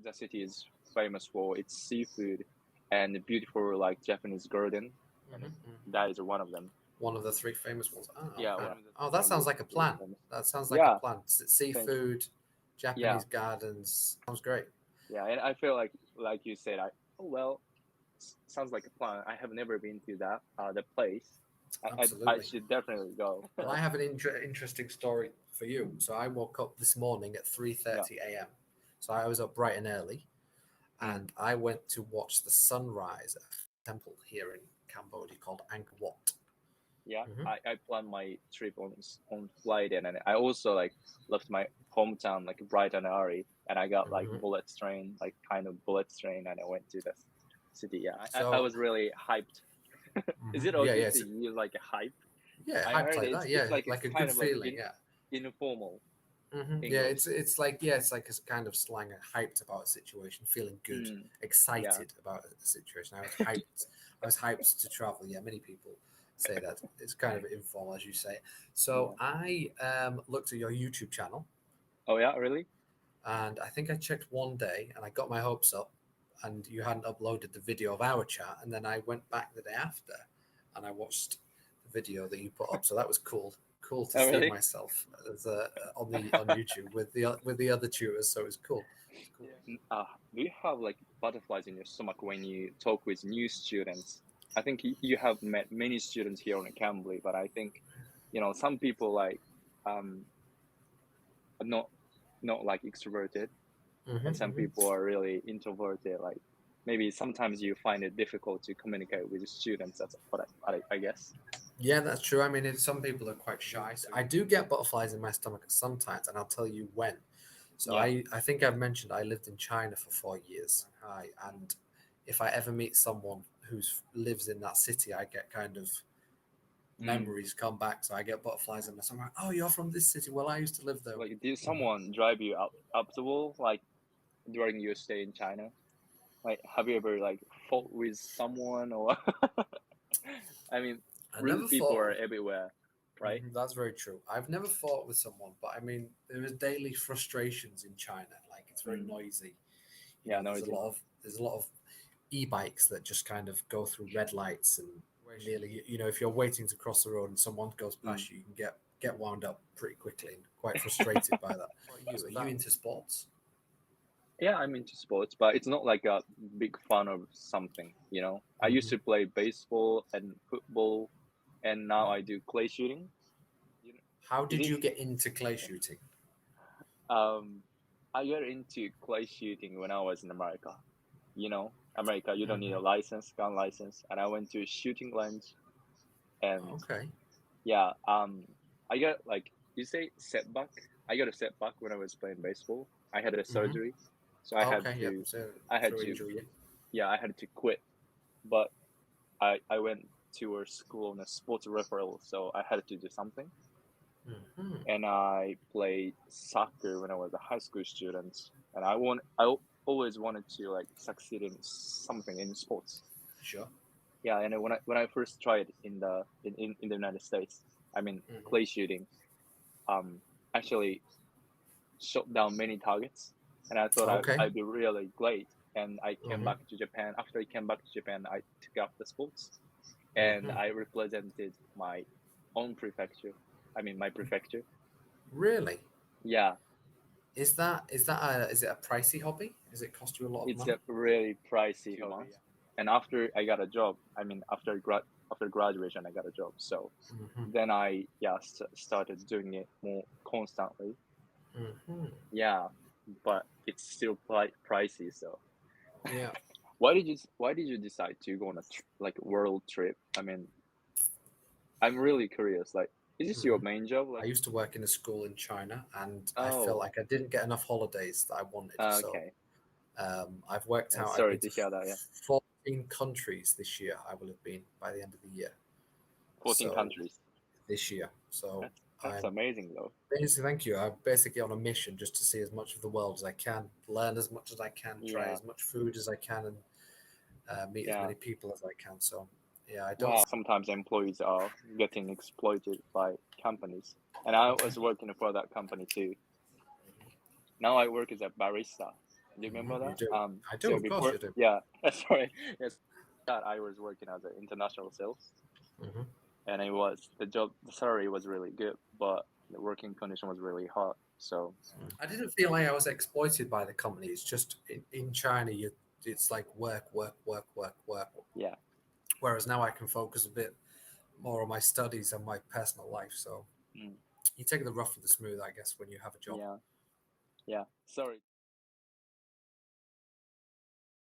the city is famous for its seafood and beautiful like Japanese garden. That is one of them. One of the three famous ones. Yeah. Okay. One of the Oh, that sounds like a plan. famous. That sounds like a plan. Seafood, Japanese gardens. Sounds great. Yeah, and I feel like you said, sounds like a plan. I have never been to that the place. I should definitely go. Well, I have an interesting story for you. So I woke up this morning at 3:30 a.m. So I was up bright and early, and I went to watch the sunrise at a temple here in Cambodia called Angkor Wat. Yeah, I planned my trip on Friday, and I also like left my hometown like bright and early, and I got like bullet train, and I went to the city. Yeah, So- I was really hyped. Is it okay to use like a hype? Yeah, I hyped heard like it's- that. Yeah, it's like like it's a kind good of like feeling. Yeah. Informal. Yeah, it's like a kind of slang, hyped about a situation, feeling good, excited about a situation. I was hyped to travel. Yeah, many people say that. It's kind of informal, as you say. So I looked at your YouTube channel, Oh yeah, really? and I think I checked one day, and I got my hopes up, and you hadn't uploaded the video of our chat, and then I went back the day after, and I watched the video that you put up. So that was cool. Cool to see really? myself as on YouTube with the other tutors. So it was cool. Do you have like butterflies in your stomach when you talk with new students? I think you have met many students here on Cambly, but I think some people like are not like extroverted, and some people are really introverted. Like maybe sometimes you find it difficult to communicate with the students. That's what I guess. Yeah, that's true. I mean, some people are quite shy. So I do get butterflies in my stomach sometimes, and I'll tell you when. So I think I've mentioned I lived in China for 4 years. And if I ever meet someone who lives in that city, I get kind of memories come back. So I get butterflies in my stomach. Oh, you're from this city? Well, I used to live there. Like, did someone drive you up the wall like during your stay in China? Like, have you ever like fought with someone or? I mean, rude people are everywhere, right? That's very true. I've never fought with someone, but I mean, there is daily frustrations in China. Like it's very noisy. Yeah, There's a lot of e-bikes that just kind of go through red lights, and nearly, if you're waiting to cross the road and someone goes past you, you can get wound up pretty quickly and quite frustrated by that. Are you into sports? Yeah, I'm into sports, but it's not like a big fan of something. I used to play baseball and football, and now I do clay shooting. How did you get into clay shooting? I got into clay shooting when I was in America. America, you don't need a gun license, and I went to a shooting range, and I got like you say setback. I got a setback when I was playing baseball. I had a surgery, so I had to quit. But I went to a school on a sports referral, so I had to do something. And I played soccer when I was a high school student, and I always wanted to like succeed in something in sports. Sure. Yeah, and when I first tried in the United States, I mean clay shooting, actually shot down many targets, and I thought I'd be really great. And I came back to Japan. After I came back to Japan, I took up the sports, and I represented my own prefecture. I mean my prefecture. Really? Yeah. Is it a pricey hobby? Does it cost you a lot of money? It's a really pricey hobby. And after I got a job, I mean after graduation, I got a job. So then I started doing it more constantly. Yeah, but it's still pricey. So yeah. Why did you decide to go on a world trip? I mean, I'm really curious. Like, is this your main job? I used to work in a school in China, and I felt like I didn't get enough holidays that I wanted. Okay. So I've worked out. Sorry to hear that. Yeah. 14 countries this year. I will have been by the end of the year. 14 countries this year. So that's amazing, though. Thank you. I'm basically on a mission just to see as much of the world as I can, learn as much as I can, try as much food as I can, and meet as many people as I can. So. Yeah, I don't. Sometimes employees are getting exploited by companies, and I was working for that company too. Now I work as a barista Do you remember You that? do. I do, So of course before, you do. yeah, sorry. Yes, that I was working as an international sales, Mhm. and the salary was really good, but the working condition was really hard. So I didn't feel like I was exploited by the company. It's just in China, it's like work, work, work, work, work. yeah, Whereas now I can focus a bit more on my studies and my personal life. So mm, you take the rough with the smooth, I guess, when you have a job. yeah. Sorry.